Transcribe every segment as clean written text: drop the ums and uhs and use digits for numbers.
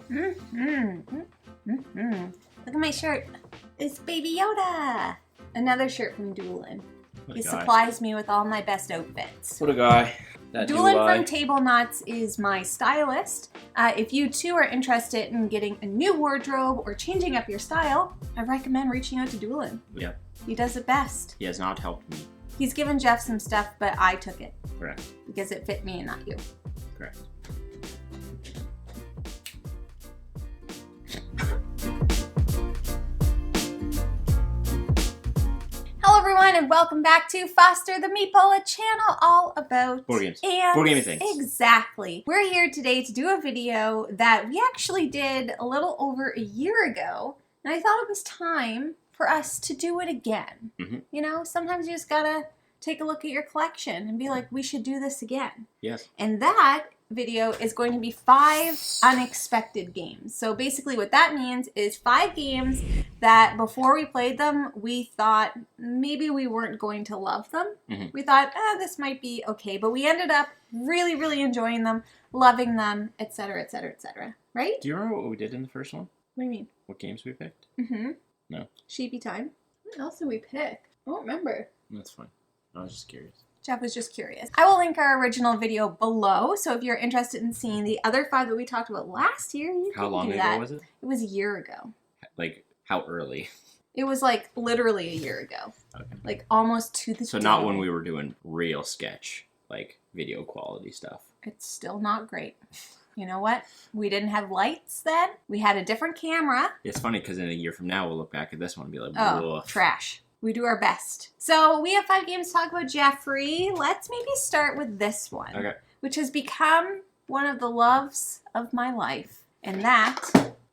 Look at my shirt. It's Baby Yoda. Another shirt from Doolin. He supplies me with all my best outfits. What a guy. Doolin from Table Knots is my stylist. If you too are interested in getting a new wardrobe or changing up your style, I recommend reaching out to Doolin. Yeah. He does it best. He has not helped me. He's given Jeff some stuff, but I took it. Correct. Because it fit me and not you. Correct. Hello everyone and welcome back to Foster the Meeple, a channel all about board games. And board gaming things. Exactly. We're here today to do a video that we actually did a little over a year ago, and I thought it was time for us to do it again. You know, sometimes you just gotta take a look at your collection and be like, we should do this again. Yes. And that video is going to be 5 unexpected games. So basically what that means is 5 games that before we played them, we thought maybe we weren't going to love them. We thought, this might be okay, but we ended up really, really enjoying them, loving them, etc., etc., etc. Right? Do you remember what we did in the first one? What do you mean? What games we picked? No. Sheepy time. What else did we pick? I don't remember. That's fine. I was just curious. Jeff was just curious. I will link our original video below, so if you're interested in seeing the other 5 that we talked about last year, you can do that. How long ago was it? It was a year ago. Like, how early? It was like literally a year ago. Okay. Like almost to the So day. not when we were doing real sketch, like video quality stuff. It's still not great. You know what? We didn't have lights then. We had a different camera. It's funny because in a year from now, we'll look back at this one and be like, oh, trash. We do our best. So we have 5 games to talk about, Jeffrey. Let's maybe start with this one. Okay. Which has become one of the loves of my life. And that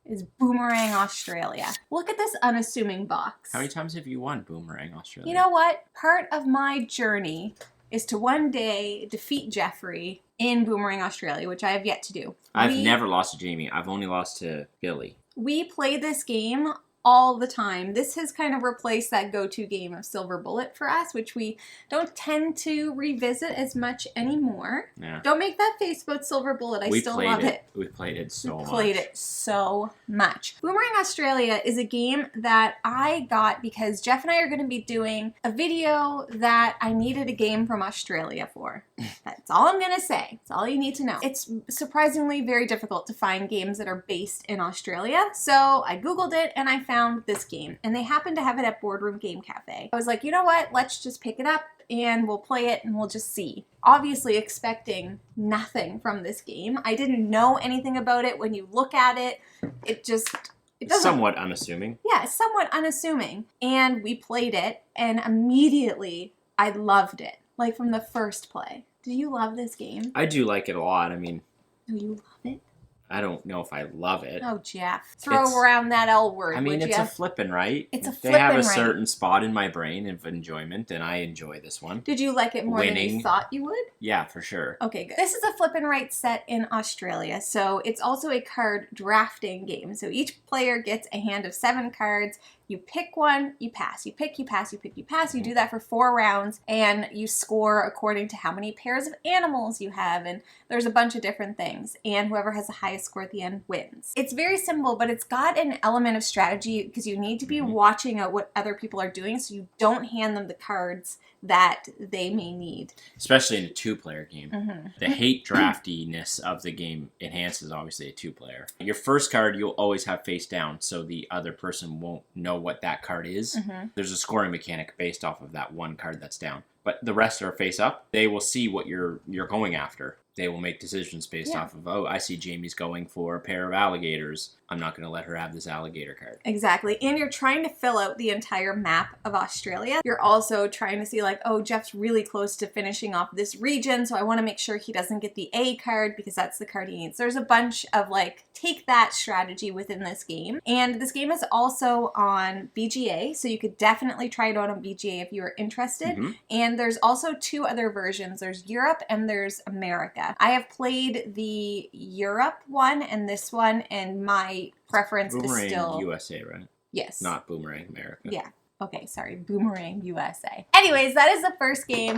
is Boomerang Australia. Look at this unassuming box. How many times have you won Boomerang Australia? You know what? Part of my journey is to one day defeat Jeffrey in Boomerang Australia, which I have yet to do. I've never lost to Jamie. I've only lost to Billy. We play this game all the time. This has kind of replaced that go-to game of Silver Bullet for us, which we don't tend to revisit as much anymore. Yeah. Don't make that face about Silver Bullet. I still love it. We played it so much. We played it so much. Boomerang Australia is a game that I got because Jeff and I are going to be doing a video that I needed a game from Australia for. That's all I'm going to say. That's all you need to know. It's surprisingly very difficult to find games that are based in Australia. So I Googled it and I found this game, and they happen to have it at Boardroom Game Cafe. I was like, you know what? Let's just pick it up and we'll play it and we'll just see. Obviously expecting nothing from this game. I didn't know anything about it. When you look at it, it doesn't. Somewhat unassuming. Yeah, it's somewhat unassuming. And we played it, and immediately I loved it. Like from the first play. Do you love this game? I do like it a lot. I mean... Do you love it? I don't know if I love it. Oh, Jeff. Throw around that L word, I mean, would it's ya? a flippin', right? It's a if flippin', they have a right? certain spot in my brain of enjoyment, then I enjoy this one. Did you like it more than you thought you would? Yeah, for sure. Okay, good. This is a flip and right set in Australia, so it's also a card drafting game. So each player gets a hand of 7 cards. You pick one, you pass. You pick, you pass, you pick, you pass. You do that for 4 rounds, and you score according to how many pairs of animals you have, and there's a bunch of different things. And whoever has the highest score at the end wins. It's very simple, but it's got an element of strategy because you need to be watching out what other people are doing so you don't hand them the cards that they may need. Especially in a 2-player game. The hate draftiness of the game enhances, obviously, a 2-player. Your first card you'll always have face down, so the other person won't know what that card is. There's a scoring mechanic based off of that one card that's down. But the rest are face up. They will see what you're going after. They will make decisions based off of, oh, I see Jamie's going for a pair of alligators. I'm not going to let her have this alligator card. Exactly. And you're trying to fill out the entire map of Australia. You're also trying to see like, oh, Jeff's really close to finishing off this region, so I want to make sure he doesn't get the A card because that's the card he needs. There's a bunch of like, take that strategy within this game. And this game is also on BGA, so you could definitely try it out on BGA if you are interested. And there's also 2 other versions. There's Europe and there's America. I have played the Europe one and this one, and my preference is still... Boomerang USA, right? Yes. Not Boomerang America. Yeah. Okay, sorry. Boomerang USA. Anyways, that is the first game.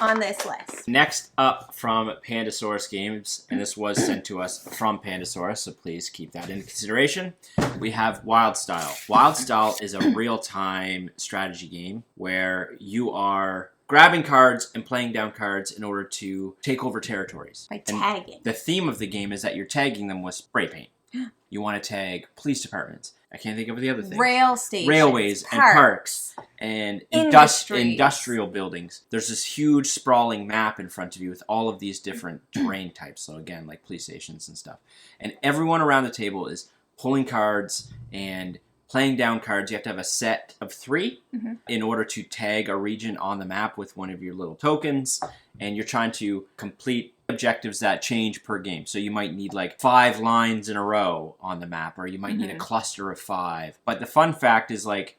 on this list. Next up from Pandasaurus Games, and this was sent to us from Pandasaurus, so please keep that into consideration. We have Wild Style. Wild Style is a real-time strategy game where you are grabbing cards and playing down cards in order to take over territories. By tagging. And the theme of the game is that you're tagging them with spray paint. You want to tag police departments. I can't think of the other things. Rail stations. Railways and parks and industrial buildings. There's this huge sprawling map in front of you with all of these different terrain types. So again, like police stations and stuff. And everyone around the table is pulling cards and playing down cards. You have to have a set of 3 in order to tag a region on the map with one of your little tokens. And you're trying to complete objectives that change per game. So you might need like 5 lines in a row on the map, or you might need a cluster of 5. But the fun fact is like...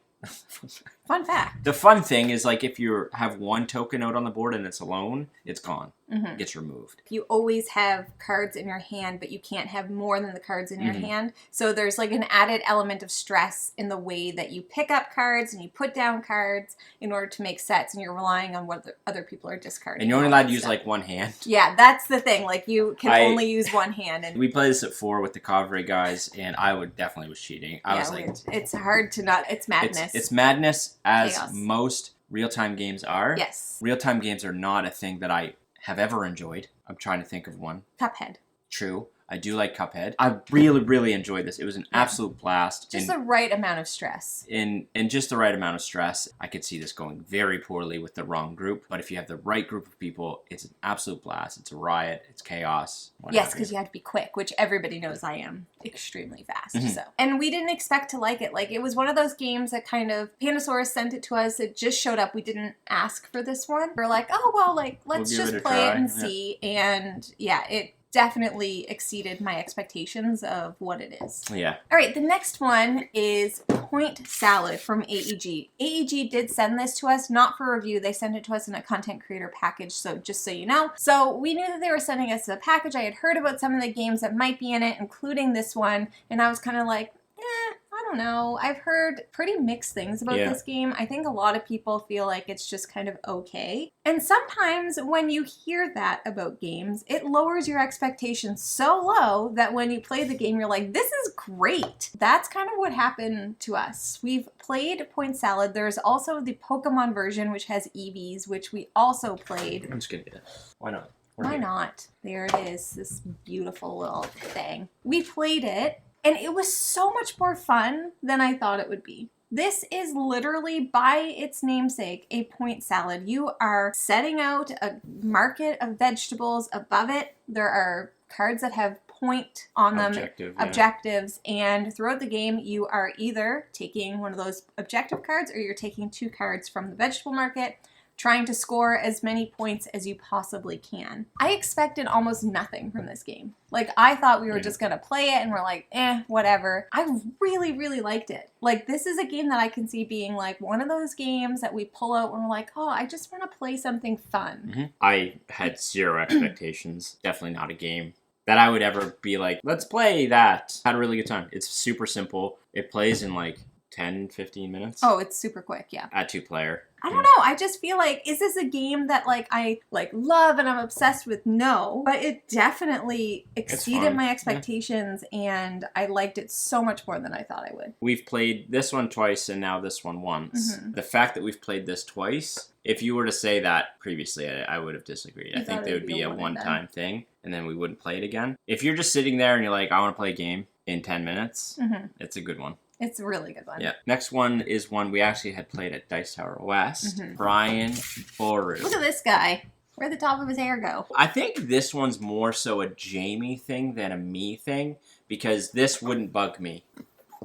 Fun fact. The fun thing is like if you have 1 token out on the board and it's alone, it's gone. It gets removed. You always have cards in your hand, but you can't have more than the cards in your hand. So there's like an added element of stress in the way that you pick up cards and you put down cards in order to make sets, and you're relying on what the other people are discarding. And you're only allowed to use like 1 hand. Yeah, that's the thing. Like you can only use 1 hand. And we played this at 4 with the Cavre guys, and I definitely was cheating. I was like, it's hard to not. It's madness. It's madness, as Chaos. most real-time games are. Yes. Real-time games are not a thing that I have ever enjoyed. I'm trying to think of one. Cuphead. True. I do like Cuphead. I really, really enjoyed this. It was an absolute blast. Just the right amount of stress. In just the right amount of stress. I could see this going very poorly with the wrong group. But if you have the right group of people, it's an absolute blast. It's a riot. It's chaos. Yes, because you have to be quick, which everybody knows I am extremely fast. So, and we didn't expect to like it. Like, it was one of those games that kind of, Pandasaurus sent it to us. It just showed up. We didn't ask for this one. We're like, oh, well, like, let's just play it and see. And yeah, it definitely exceeded my expectations of what it is. Yeah. All right, the next one is Point Salad from AEG. AEG did send this to us, not for review. They sent it to us in a content creator package, so just so you know. So we knew that they were sending us a package. I had heard about some of the games that might be in it, including this one, and I was kind of like, I don't know. I've heard pretty mixed things about this game. I think a lot of people feel like it's just kind of okay. And sometimes when you hear that about games, it lowers your expectations so low that when you play the game, you're like, this is great. That's kind of what happened to us. We've played Point Salad. There's also the Pokemon version, which has EVs, which we also played. I'm just going to get it. Why not? Why not? There it is, this beautiful little thing. We played it. And it was so much more fun than I thought it would be. This is literally, by its namesake, a point salad. You are setting out a market of vegetables. Above it, there are cards that have point on them, objectives, and throughout the game, you are either taking one of those objective cards or you're taking 2 cards from the vegetable market, trying to score as many points as you possibly can. I expected almost nothing from this game. Like, I thought we were just gonna play it and we're like, whatever. I really, really liked it. Like, this is a game that I can see being like one of those games that we pull out when we're like, oh, I just want to play something fun. I had 0 expectations. Definitely not a game that I would ever be like, let's play that. Had a really good time. It's super simple. It plays in like 10, 15 minutes. Oh, it's super quick, yeah. At 2-player. I don't know. I just feel like, is this a game that like I like love and I'm obsessed with? No, but it definitely exceeded my expectations and I liked it so much more than I thought I would. We've played this one twice and now this one once. The fact that we've played this twice, if you were to say that previously, I would have disagreed. I think there would be a one-time thing and then we wouldn't play it again. If you're just sitting there and you're like, I want to play a game in 10 minutes, it's a good one. It's a really good one. Yeah. Next one is one we actually had played at Dice Tower West. Brian Boardroom. Look at this guy. Where'd the top of his hair go? I think this one's more so a Jamie thing than a me thing, because this wouldn't bug me,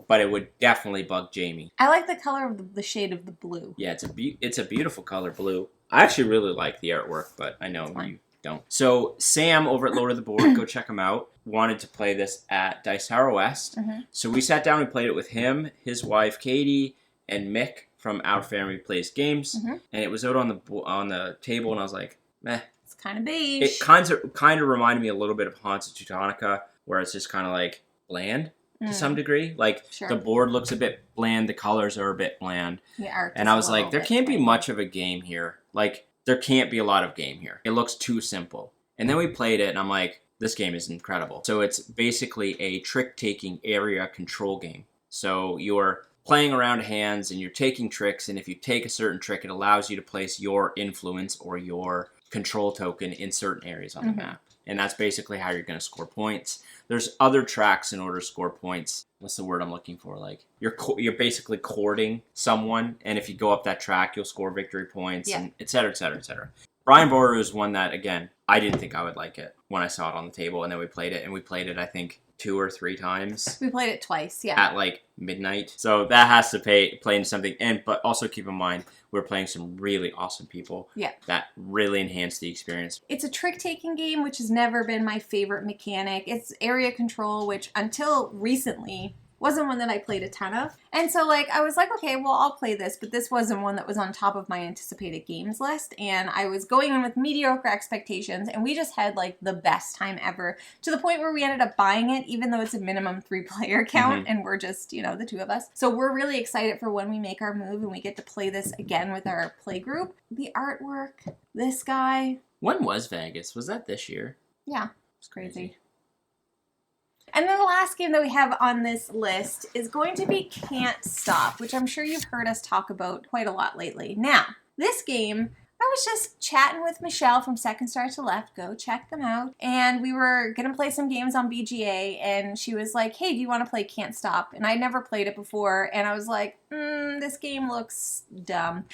but it would definitely bug Jamie. I like the color of the shade of the blue. Yeah, it's a beautiful color, blue. I actually really like the artwork, but I know you don't. So Sam over at Lower the Board, go check him out, wanted to play this at Dice Tower West. So we sat down and played it with him, his wife Katie, and Mick from Our Family Plays Games. And it was out on the table, and I was like, meh. It's kind of beige. It kind of reminded me a little bit of Haunts of Teutonica, where it's just kind of like bland to some degree. Like the board looks a bit bland, the colors are a bit bland. The art and I was like, there can't be much of a game here. Like, there can't be a lot of game here. It looks too simple. And then we played it, and I'm like, this game is incredible. So it's basically a trick-taking area control game. So you're playing around hands, and you're taking tricks, and if you take a certain trick, it allows you to place your influence or your control token in certain areas on the map. And that's basically how you're going to score points. There's other tracks in order to score points. What's the word I'm looking for? Like, you're basically courting someone, and if you go up that track, you'll score victory points, and et cetera, et cetera, et cetera. Brian Boru is one that, again, I didn't think I would like it when I saw it on the table, and then we played it, and we played it, I think, 2 or 3 times. We played it twice, yeah. At, like, midnight. So that has to play into something. But also keep in mind, we're playing some really awesome people. Yeah. That really enhance the experience. It's a trick-taking game, which has never been my favorite mechanic. It's area control, which until recently wasn't one that I played a ton of. And so, like, I was like, okay, well, I'll play this, but this wasn't one that was on top of my anticipated games list, and I was going in with mediocre expectations, and we just had, like, the best time ever, to the point where we ended up buying it, even though it's a minimum 3-player count, and we're just, you know, the 2 of us. So we're really excited for when we make our move, and we get to play this again with our play group. The artwork, this guy. When was Vegas? Was that this year? Yeah, it's crazy. And then the last game that we have on this list is going to be Can't Stop, which I'm sure you've heard us talk about quite a lot lately. Now, this game, I was just chatting with Michelle from Second Star to Left. Go check them out. And we were going to play some games on BGA, and she was like, hey, do you want to play Can't Stop? And I'd never played it before, and I was like, this game looks dumb.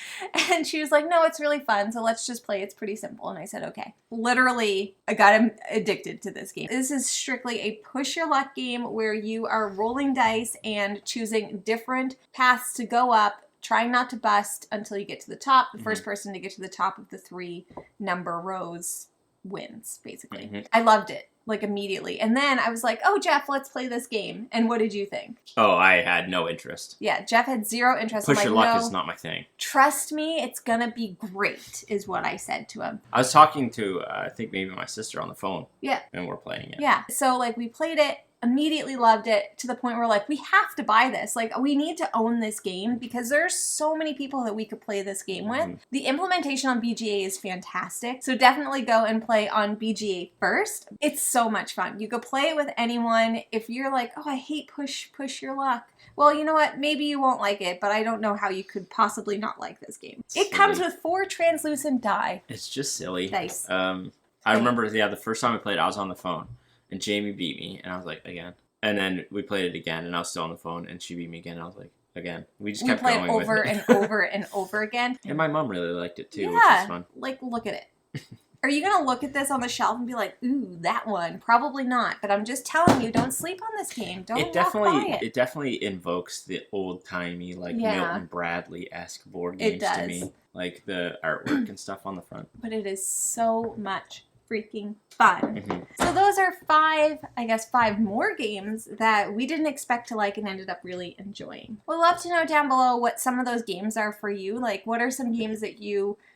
And she was like, no, it's really fun, so let's just play. It's pretty simple. And I said, okay. Literally, I got addicted to this game. This is strictly a push your luck game where you are rolling dice and choosing different paths to go up, trying not to bust until you get to the top. The first person to get to the top of the 3 number rows wins, basically. I loved it, like, immediately. And then I was like, oh, Jeff, let's play this game. And what did you think? Oh, I had no interest. Yeah, Jeff had 0 interest. Push your luck is not my thing. Trust me, it's gonna be great, is what I said to him. I was talking to, I think maybe my sister on the phone. Yeah. And we're playing it. Yeah. So, like, we played it, immediately loved it, to the point where, like, we have to buy this. Like, we need to own this game because there's so many people that we could play this game with. The implementation on BGA is fantastic, so definitely go and play on BGA first. It's so much fun. You could play it with anyone. If you're like, oh, I hate push your luck, well, you know what? Maybe you won't like it, but I don't know how you could possibly not like this game. It comes with 4 translucent die. It's just silly. Nice. I remember, the first time I played, I was on the phone. And Jamie beat me, and I was like, again. And then we played it again, and I was still on the phone, and she beat me again, and I was like, again. We just kept going with it. Over and over and over again. And my mom really liked it, too, which is fun. Like, look at it. Are you going to look at this on the shelf and be like, ooh, that one? Probably not. But I'm just telling you, don't sleep on this game. Don't walk by it. It definitely invokes the old-timey, like, Milton Bradley-esque board games to me. Like, the artwork and stuff on the front. But it is so much freaking fun. So those are 5 more games that we didn't expect to like and ended up really enjoying. We'd love to know down below what some of those games are for you. Like, what are some games that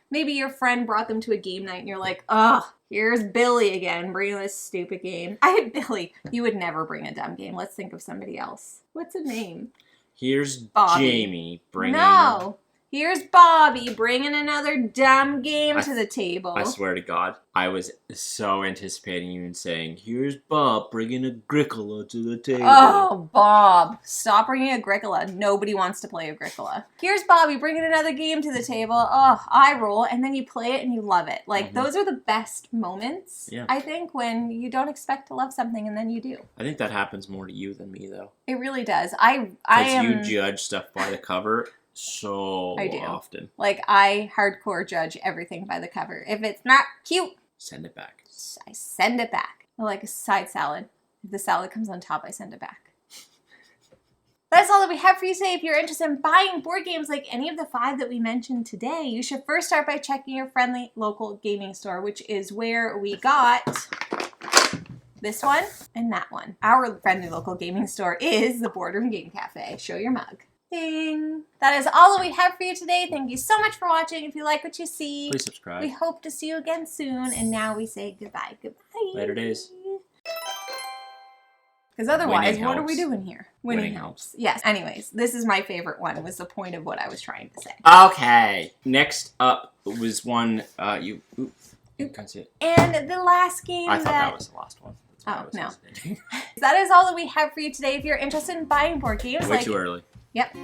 maybe your friend brought them to a game night and you're like, ugh, here's Billy again, bringing this stupid game. Billy, you would never bring a dumb game. Let's think of somebody else. What's a name? Here's Bobby. Jamie bringing... No! Here's Bobby bringing another dumb game to the table. I swear to God, I was so anticipating you and saying, here's Bob bringing a Agricola to the table. Oh, Bob. Stop bringing Agricola. Nobody wants to play Agricola. Here's Bobby bringing another game to the table. Oh, I roll. And then you play it and you love it. Like, those are the best moments, I think, when you don't expect to love something and then you do. I think that happens more to you than me, though. It really does. Because you judge stuff by the cover so often. Like, I hardcore judge everything by the cover. If it's not cute, send it back. I send it back. Like a side salad. If the salad comes on top, I send it back. That's all that we have for you today. If you're interested in buying board games like any of the 5 that we mentioned today, you should first start by checking your friendly local gaming store, which is where we got this one and that one. Our friendly local gaming store is the Boardroom Game Cafe. Show your mug. Ding! That is all that we have for you today. Thank you so much for watching. If you like what you see, please subscribe. We hope to see you again soon. And now we say goodbye. Goodbye. Later days. Because otherwise, what are we doing here? Winning helps. Yes. Anyways, this is my favorite one. Was the point of what I was trying to say. Okay. Next up, was one you can't see it. And the last game I thought that was the last one. Oh, no. That is all that we have for you today. If you're interested in buying board games, way too early. Yep.